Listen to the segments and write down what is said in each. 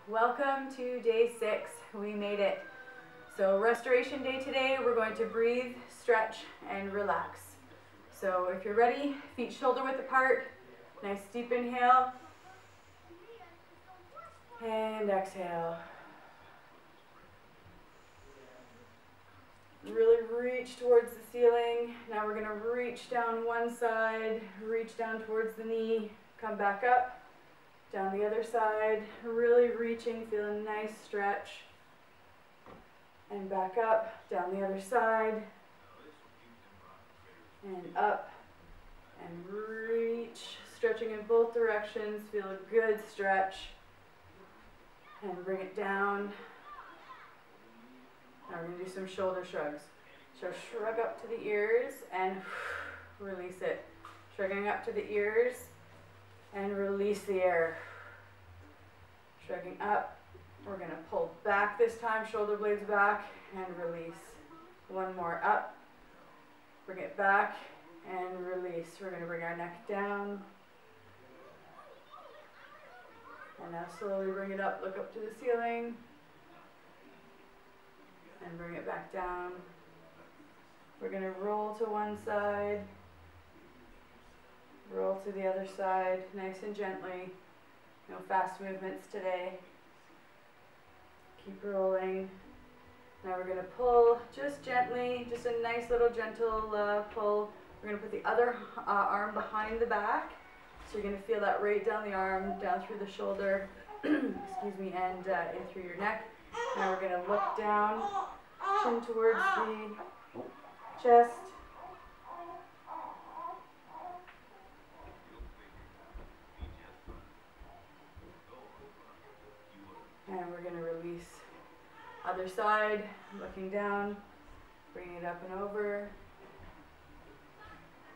welcome to day 6. We made it. So restoration day today, we're going to breathe, stretch, and relax. So if you're ready, feet shoulder width apart, nice deep inhale, and exhale. Really reach towards the ceiling. Now we're going to reach down one side, reach down towards the knee, come back up, down the other side, really reaching, feel a nice stretch, and back up, down the other side, and up, and reach, stretching in both directions, feel a good stretch, and bring it down. Now we're going to do some shoulder shrugs. So shrug up to the ears and release it. Shrugging up to the ears and release the air. Shrugging up. We're going to pull back this time, shoulder blades back, and release. One more up. Bring it back and release. We're going to bring our neck down. And now slowly bring it up, look up to the ceiling. And bring it back down. We're going to roll to one side, roll to the other side, nice and gently. No fast movements today. Keep rolling. Now we're going to pull just gently, just a nice little gentle pull. We're going to put the other arm behind the back. So you're going to feel that right down the arm, down through the shoulder, excuse me, and in through your neck. Now we're going to look down, chin towards the chest. And we're going to release. Other side, looking down, bringing it up and over.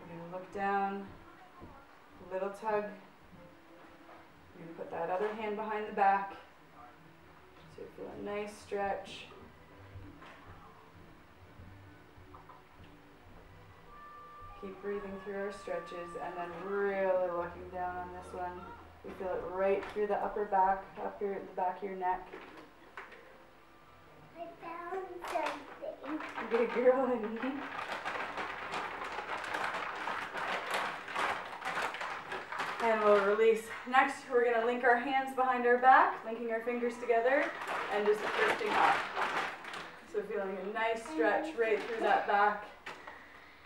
We're going to look down, little tug. We're going to put that other hand behind the back. So you feel a nice stretch. Keep breathing through our stretches and then really looking down on this one. We feel it right through the upper back, up here at the back of your neck. I found something. Good girl, honey. And we'll release. Next, we're going to link our hands behind our back, linking our fingers together, and just lifting up. So feeling a nice stretch right through that back.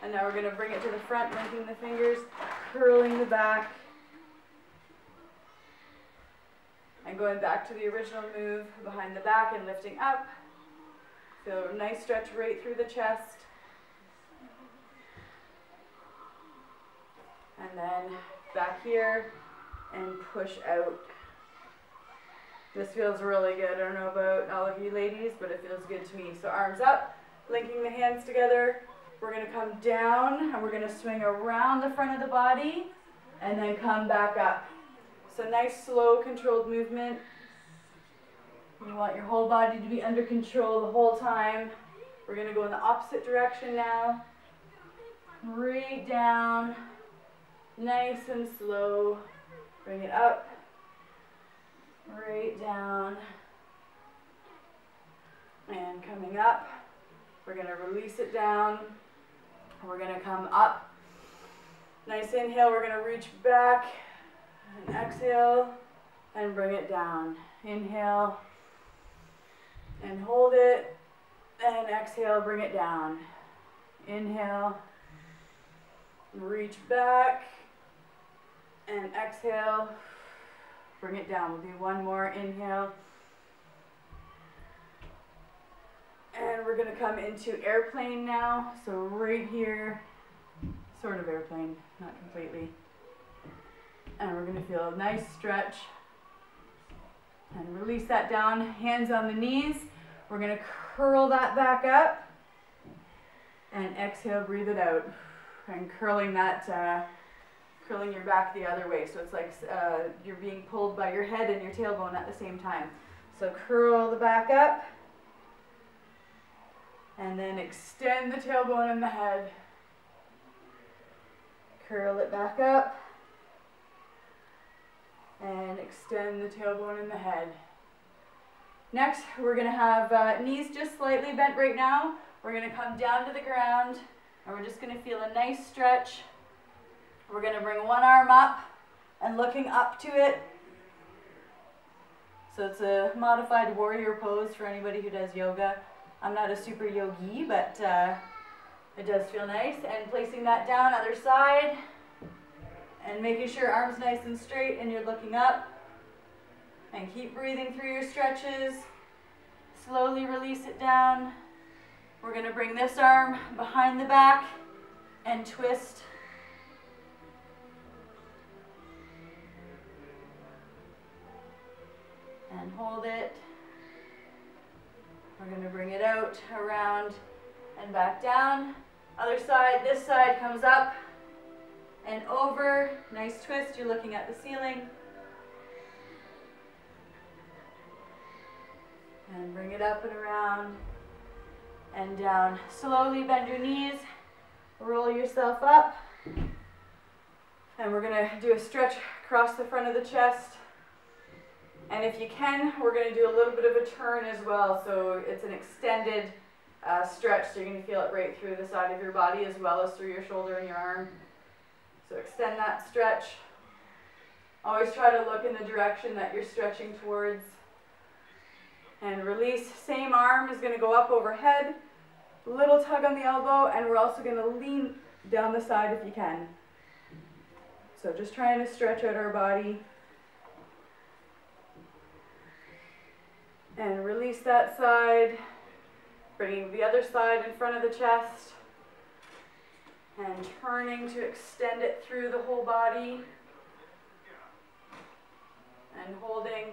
And now we're going to bring it to the front, linking the fingers, curling the back, and going back to the original move behind the back and lifting up. Feel a nice stretch right through the chest. And then back here and push out. This feels really good. I don't know about all of you ladies, but it feels good to me. So arms up, linking the hands together. We're going to come down and we're going to swing around the front of the body and then come back up. So nice, slow, controlled movement. You want your whole body to be under control the whole time. We're going to go in the opposite direction now. Right down. Nice and slow. Bring it up. Right down. And coming up. We're going to release it down. We're going to come up. Nice inhale. We're going to reach back. And exhale. And bring it down. Inhale. And hold it. And exhale. Bring it down. Inhale. Reach back. And exhale. Bring it down. We'll do one more. Inhale. And we're going to come into airplane now. So right here, sort of airplane, not completely. And we're going to feel a nice stretch. And release that down. Hands on the knees. We're going to curl that back up. And exhale, breathe it out. And curling that, curling your back the other way. So it's like you're being pulled by your head and your tailbone at the same time. So curl the back up. And then extend the tailbone and the head. Curl it back up. And extend the tailbone and the head. Next, we're going to have knees just slightly bent right now. We're going to come down to the ground, and we're just going to feel a nice stretch. We're going to bring one arm up and looking up to it. So it's a modified warrior pose for anybody who does yoga. I'm not a super yogi, but it does feel nice. And placing that down, other side, and making sure arms nice and straight and you're looking up. And keep breathing through your stretches. Slowly release it down. We're going to bring this arm behind the back and twist. And hold it. We're going to bring it out, around, and back down. Other side, this side comes up and over. Nice twist, you're looking at the ceiling. And bring it up and around and down. Slowly bend your knees, roll yourself up. And we're going to do a stretch across the front of the chest. And if you can, we're going to do a little bit of a turn as well. So it's an extended stretch, so you're going to feel it right through the side of your body as well as through your shoulder and your arm. So extend that stretch. Always try to look in the direction that you're stretching towards. And release. Same arm is going to go up overhead. Little tug on the elbow, and we're also going to lean down the side if you can. So just trying to stretch out our body. And release that side. Bringing the other side in front of the chest. And turning to extend it through the whole body. And holding.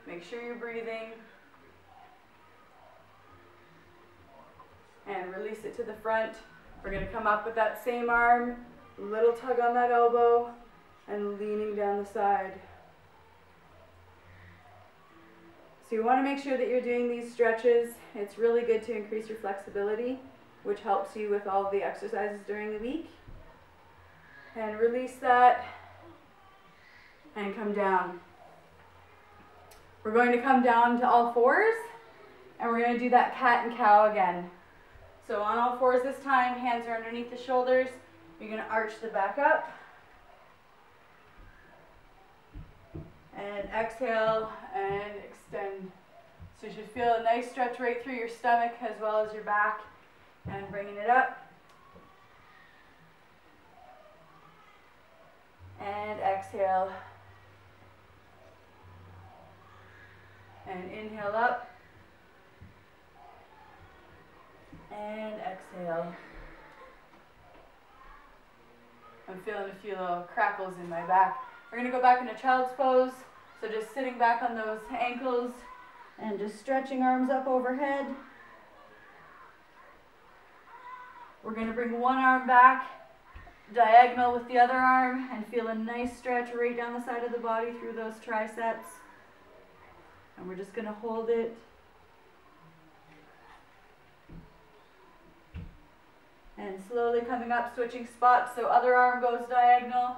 Make sure you're breathing. And release it to the front. We're going to come up with that same arm, little tug on that elbow, and leaning down the side. So you want to make sure that you're doing these stretches. It's really good to increase your flexibility, which helps you with all the exercises during the week. And release that, and come down. We're going to come down to all fours, and we're going to do that cat and cow again. So on all fours this time, hands are underneath the shoulders. You're going to arch the back up. And exhale and extend. So you should feel a nice stretch right through your stomach as well as your back. And bringing it up. And exhale. And inhale up. And exhale. I'm feeling a few little crackles in my back. We're going to go back into child's pose. So just sitting back on those ankles and just stretching arms up overhead. We're going to bring one arm back, diagonal with the other arm, and feel a nice stretch right down the side of the body through those triceps. And we're just going to hold it. And slowly coming up, switching spots, so other arm goes diagonal.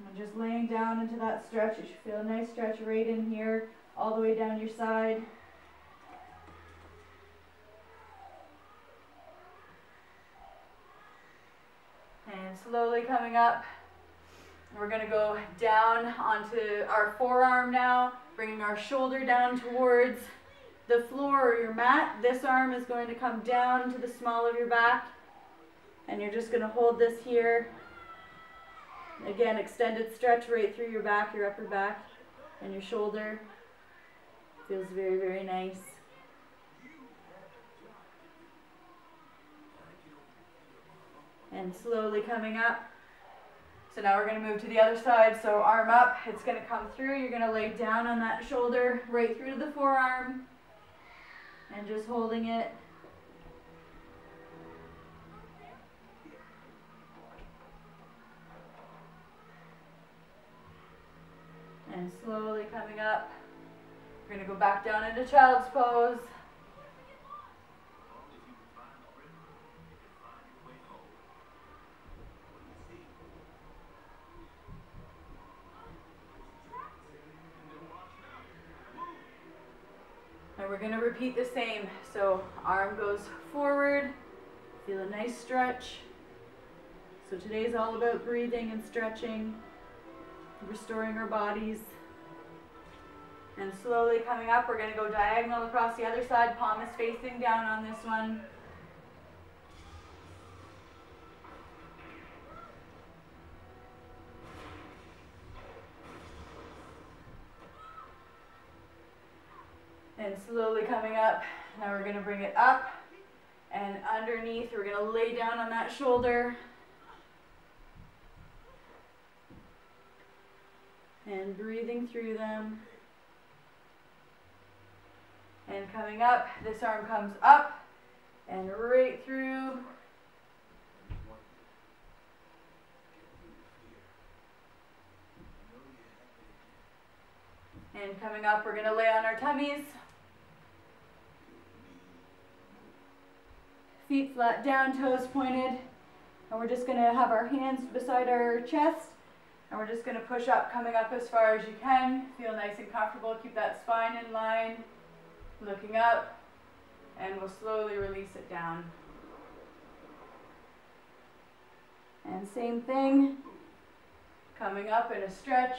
And just laying down into that stretch. You should feel a nice stretch right in here, all the way down your side. And slowly coming up. We're going to go down onto our forearm now, bringing our shoulder down towards the floor or your mat. This arm is going to come down to the small of your back, and you're just going to hold this here. Again, extended stretch right through your back, your upper back, and your shoulder. Feels very, very nice. And slowly coming up. So now we're going to move to the other side. So arm up, it's going to come through. You're going to lay down on that shoulder right through to the forearm. And just holding it. And slowly coming up. We're going to go back down into child's pose. we're going to repeat the same. So arm goes forward, feel a nice stretch. So today's all about breathing and stretching, restoring our bodies. And slowly coming up, we're going to go diagonal across the other side, palm is facing down on this one. And slowly coming up, now we're going to bring it up and underneath, we're going to lay down on that shoulder. And breathing through them. And coming up, this arm comes up and right through. And coming up, we're going to lay on our tummies. Feet flat down, toes pointed. And we're just going to have our hands beside our chest. And we're just going to push up, coming up as far as you can. Feel nice and comfortable. Keep that spine in line. Looking up. And we'll slowly release it down. And same thing. Coming up in a stretch.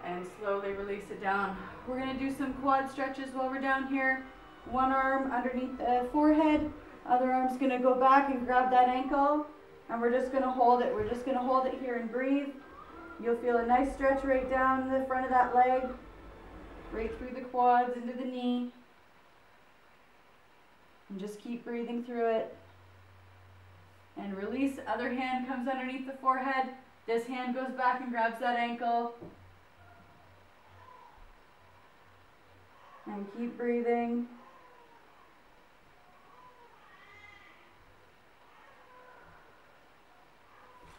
And slowly release it down. We're going to do some quad stretches while we're down here. One arm underneath the forehead. Other arm's going to go back and grab that ankle. And we're just going to hold it. We're just going to hold it here and breathe. You'll feel a nice stretch right down the front of that leg. Right through the quads, into the knee. And just keep breathing through it. And release. Other hand comes underneath the forehead. This hand goes back and grabs that ankle. And keep breathing.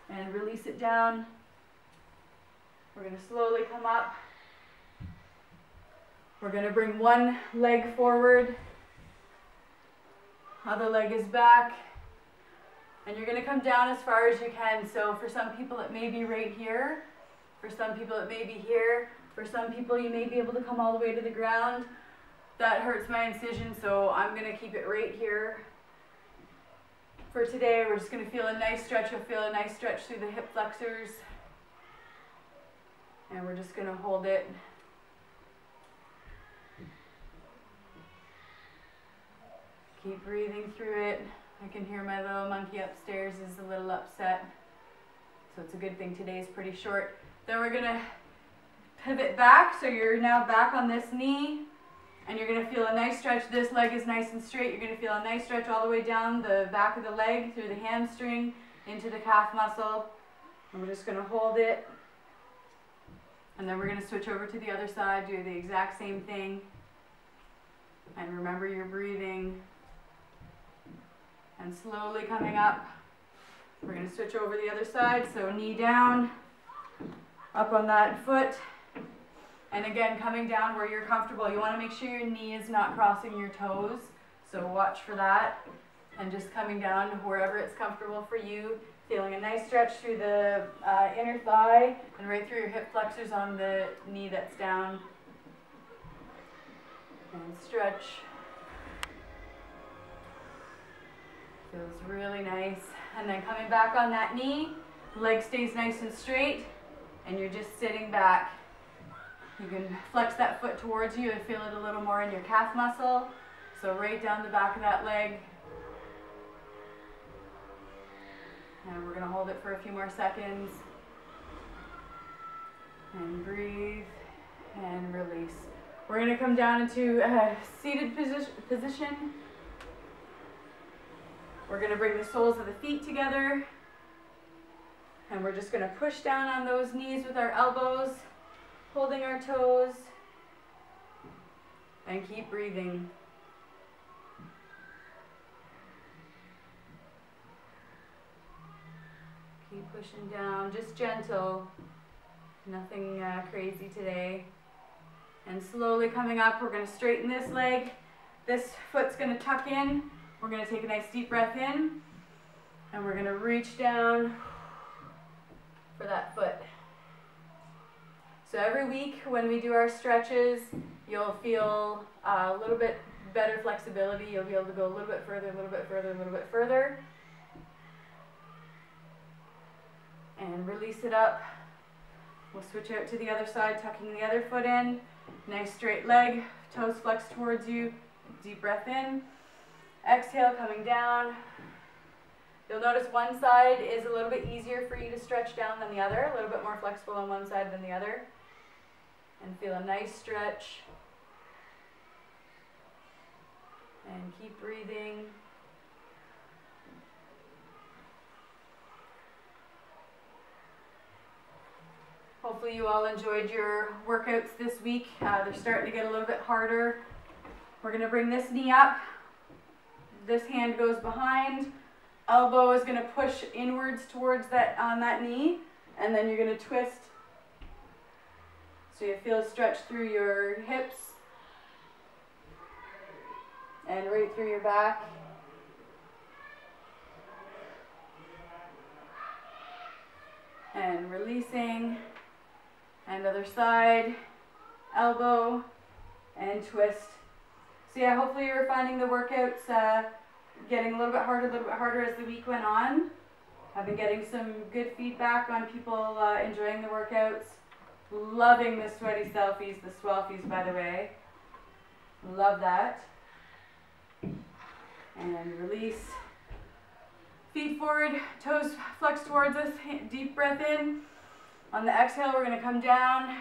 And release it down. We're going to slowly come up. We're going to bring one leg forward. Other leg is back. And you're going to come down as far as you can. So for some people it may be right here. For some people it may be here. For some people you may be able to come all the way to the ground. That hurts my incision, so I'm going to keep it right here. For today, we're just going to feel a nice stretch. You'll feel a nice stretch through the hip flexors. And we're just going to hold it. Keep breathing through it. I can hear my little monkey upstairs is a little upset. So it's a good thing today's pretty short. Then we're going to pivot back. So you're now back on this knee. And you're going to feel a nice stretch. This leg is nice and straight. You're going to feel a nice stretch all the way down the back of the leg, through the hamstring, into the calf muscle. And we're just going to hold it. And then we're going to switch over to the other side, do the exact same thing. And remember your breathing. And slowly coming up. We're going to switch over the other side. So knee down, up on that foot. And again, coming down where you're comfortable. You want to make sure your knee is not crossing your toes. So watch for that. And just coming down wherever it's comfortable for you. Feeling a nice stretch through the inner thigh and right through your hip flexors on the knee that's down. And stretch. Feels really nice. And then coming back on that knee. Leg stays nice and straight. And you're just sitting back. You can flex that foot towards you and feel it a little more in your calf muscle. So right down the back of that leg. And we're going to hold it for a few more seconds. And breathe and release. We're going to come down into a seated position. We're going to bring the soles of the feet together. And we're just going to push down on those knees with our elbows. Holding our toes, and keep breathing. Keep pushing down, just gentle, nothing crazy today. And slowly coming up, we're going to straighten this leg. This foot's going to tuck in. We're going to take a nice deep breath in, and we're going to reach down for that foot. So every week when we do our stretches, you'll feel a little bit better flexibility. You'll be able to go a little bit further, a little bit further, a little bit further. And release it up. We'll switch out to the other side, tucking the other foot in. Nice straight leg, toes flexed towards you. Deep breath in. Exhale, coming down. You'll notice one side is a little bit easier for you to stretch down than the other, a little bit more flexible on one side than the other. And feel a nice stretch. And keep breathing. Hopefully you all enjoyed your workouts this week. They're starting to get a little bit harder. We're going to bring this knee up. This hand goes behind. Elbow is going to push inwards towards that on that knee, and then you're going to twist. So you feel a stretch through your hips and right through your back. And releasing. And other side, elbow, and twist. So yeah, hopefully you're finding the workouts getting a little bit harder as the week went on. I've been getting some good feedback on people enjoying the workouts. Loving the sweaty selfies, the swelfies by the way. Love that. And release. Feet forward, toes flex towards us, deep breath in. On the exhale, we're going to come down,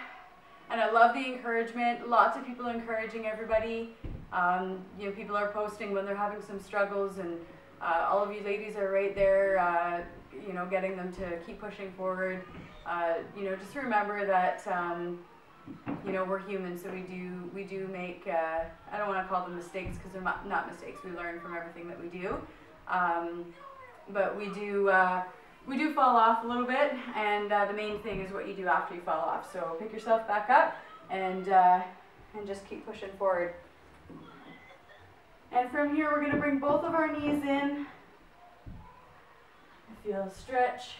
and I love the encouragement. Lots of people encouraging everybody. You know, people are posting when they're having some struggles, and all of you ladies are right there, you know, getting them to keep pushing forward. You know, just remember that, you know, we're human, so we do make, I don't want to call them mistakes because they're not mistakes. We learn from everything that we do. But we do fall off a little bit, and the main thing is what you do after you fall off. So pick yourself back up and just keep pushing forward. And from here, we're going to bring both of our knees in. Feel a stretch.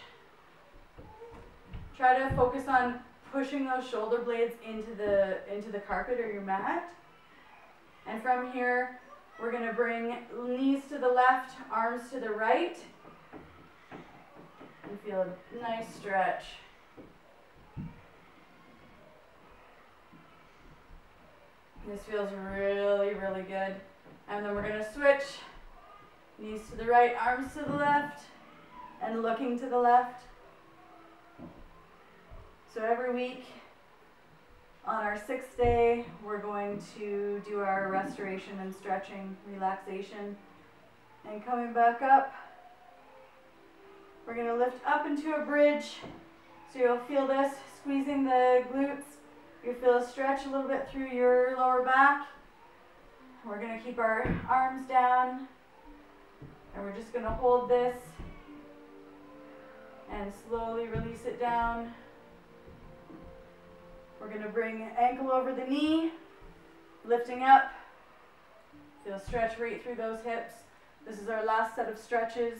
Try to focus on pushing those shoulder blades into the carpet or your mat. And from here, we're going to bring knees to the left, arms to the right. And feel a nice stretch. This feels really, really good. And then we're going to switch. Knees to the right, arms to the left, and looking to the left. So every week on our 6th day, we're going to do our restoration and stretching, relaxation. And coming back up, we're going to lift up into a bridge. So you'll feel this, squeezing the glutes. You'll feel a stretch a little bit through your lower back. We're going to keep our arms down. And we're just going to hold this and slowly release it down. We're going to bring ankle over the knee, lifting up. Feel a stretch right through those hips. This is our last set of stretches.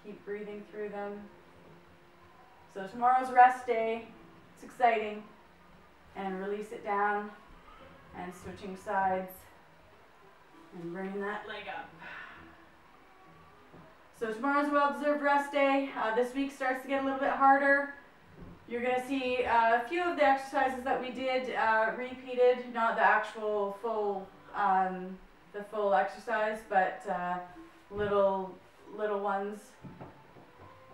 Keep breathing through them. So tomorrow's rest day. It's exciting. And release it down. And switching sides. And bringing that leg up. So tomorrow's well-deserved rest day. This week starts to get a little bit harder. You're going to see a few of the exercises that we did repeated, not the actual full, the full exercise, but little ones,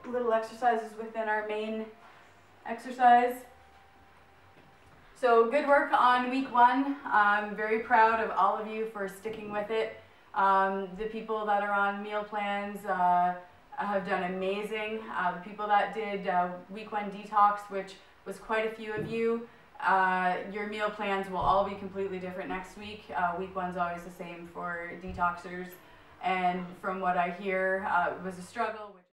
little exercises within our main exercise. So good work on week 1. I'm very proud of all of you for sticking with it. The people that are on meal plans have done amazing. The people that did week 1 detox, which was quite a few of you, your meal plans will all be completely different next week. Week 1's always the same for detoxers, and from what I hear, it was a struggle.